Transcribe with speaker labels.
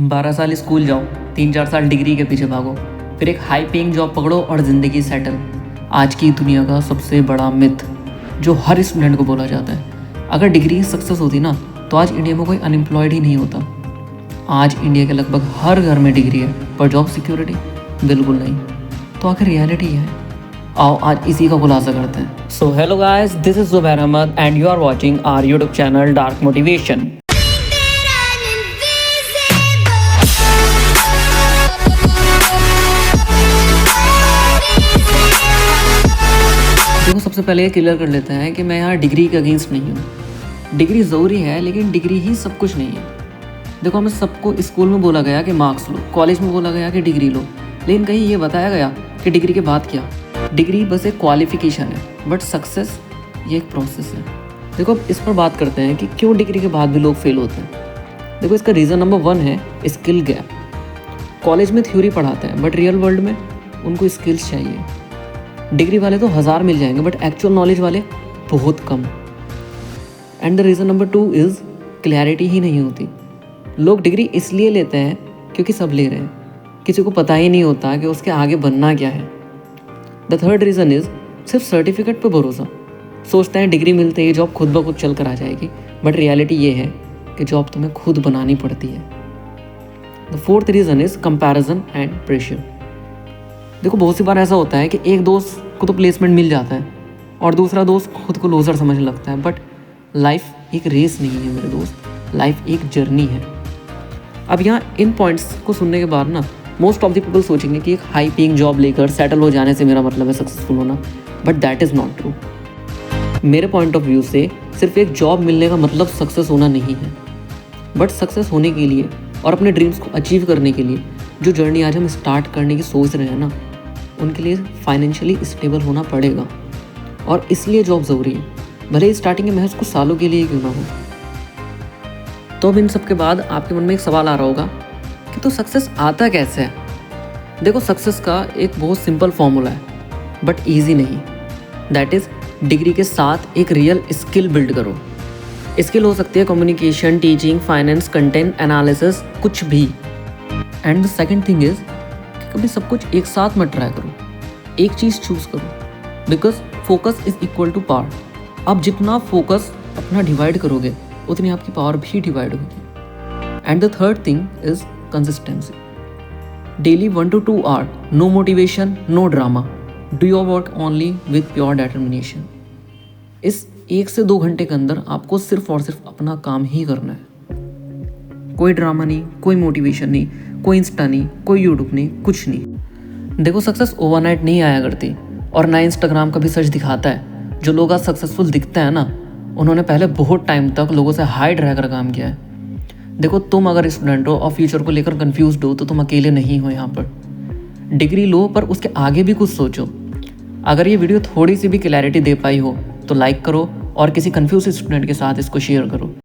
Speaker 1: 12 साल स्कूल जाओ, 3-4 साल डिग्री के पीछे भागो, फिर एक हाई पेइंग जॉब पकड़ो और ज़िंदगी सेटल। आज की दुनिया का सबसे बड़ा मिथ जो हर स्टूडेंट को बोला जाता है। अगर डिग्री सक्सेस होती ना तो आज इंडिया में कोई अनएम्प्लॉयड ही नहीं होता। आज इंडिया के लगभग हर घर में डिग्री है, पर जॉब सिक्योरिटी बिल्कुल नहीं। तो आखिर रियलिटी है, आओ आज इसी का खुलासा करते हैं। So hello guys, this is Zubair Ahmed and you are watching our YouTube channel dark motivation. देखो, सबसे पहले ये क्लियर कर लेते हैं कि मैं यहाँ डिग्री के अगेंस्ट नहीं हूँ। डिग्री ज़रूरी है, लेकिन डिग्री ही सब कुछ नहीं है। देखो, हमें सबको स्कूल में बोला गया कि मार्क्स लो, कॉलेज में बोला गया कि डिग्री लो, लेकिन कहीं ये बताया गया कि डिग्री के बाद क्या। डिग्री बस एक क्वालिफिकेशन है, बट सक्सेस ये एक प्रोसेस है। देखो, अब इस पर बात करते हैं कि क्यों डिग्री के बाद भी लोग फेल होते हैं। देखो, इसका रीज़न नंबर 1 है स्किल गैप। कॉलेज में थ्योरी पढ़ाते हैं, बट रियल वर्ल्ड में उनको स्किल्स चाहिए। डिग्री वाले तो 1000 मिल जाएंगे, बट एक्चुअल नॉलेज वाले बहुत कम। And the reason number 2 is clarity ही नहीं होती। लोग डिग्री इसलिए लेते हैं क्योंकि सब ले रहे हैं, किसी को पता ही नहीं होता कि उसके आगे बनना क्या है। द थर्ड रीज़न इज़ सिर्फ सर्टिफिकेट पर भरोसा। सोचते हैं डिग्री मिलते ही जॉब खुद ब खुद चल कर आ जाएगी, बट रियलिटी ये है कि जॉब तुम्हें खुद बनानी पड़ती है। The fourth reason is comparison and pressure. देखो, बहुत सी बार ऐसा होता है कि एक दोस्त को तो प्लेसमेंट मिल जाता है और दूसरा दोस्त खुद को लूजर समझने लगता है। बट लाइफ एक रेस नहीं है मेरे दोस्त, लाइफ एक जर्नी है। अब यहाँ इन पॉइंट्स को सुनने के बाद ना मोस्ट ऑफ द पीपल सोचेंगे कि एक हाई पेइंग जॉब लेकर सेटल हो जाने से मेरा मतलब है सक्सेसफुल होना, but that is not true. मेरे पॉइंट ऑफ व्यू से सिर्फ एक जॉब मिलने का मतलब सक्सेस होना नहीं है, बट सक्सेस होने के लिए और अपने ड्रीम्स को अचीव करने के लिए जो जर्नी आज हम स्टार्ट करने की सोच रहे हैं ना, उनके लिए फाइनेंशियली स्टेबल होना पड़ेगा। और इसलिए जॉब ज़रूरी है, भले ही स्टार्टिंग में महज कुछ सालों के लिए क्यों ना हो। तो अब इन सब के बाद आपके मन में एक सवाल आ रहा होगा कि तो सक्सेस आता कैसे है। देखो, सक्सेस का एक बहुत सिंपल फॉर्मूला है, बट ईजी नहीं। दैट इज़ डिग्री के साथ एक रियल स्किल बिल्ड करो। स्किल हो सकती है communication, teaching, finance, content analysis, कुछ भी। And the second thing is कभी सब कुछ एक साथ मत ट्राई करो, एक चीज़ चूज़ करो, because focus is equal to power. आप जितना फोकस अपना डिवाइड करोगे उतनी आपकी पावर भी डिवाइड होगी। And the third thing is consistency. Daily 1 to 2 hour, no motivation, no drama, do your work only with pure determination. इस 1 से 2 घंटे के अंदर आपको सिर्फ और सिर्फ अपना काम ही करना है। कोई ड्रामा नहीं, कोई मोटिवेशन नहीं, कोई इंस्टा नहीं, कोई यूट्यूब नहीं, कुछ नहीं। देखो, सक्सेस ओवरनाइट नहीं आया करती, और ना इंस्टाग्राम का भी सर्च दिखाता है। जो लोग आज सक्सेसफुल दिखते हैं ना, उन्होंने पहले बहुत टाइम तक लोगों से हाइड रहकर काम किया है। देखो, तुम अगर स्टूडेंट हो और फ्यूचर को लेकर कंफ्यूज्ड हो तो तुम अकेले नहीं हो यहाँ पर। डिग्री लो, पर उसके आगे भी कुछ सोचो। अगर ये वीडियो थोड़ी सी भी क्लैरिटी दे पाई हो तो लाइक करो और किसी कंफ्यूज स्टूडेंट के साथ इसको शेयर करो।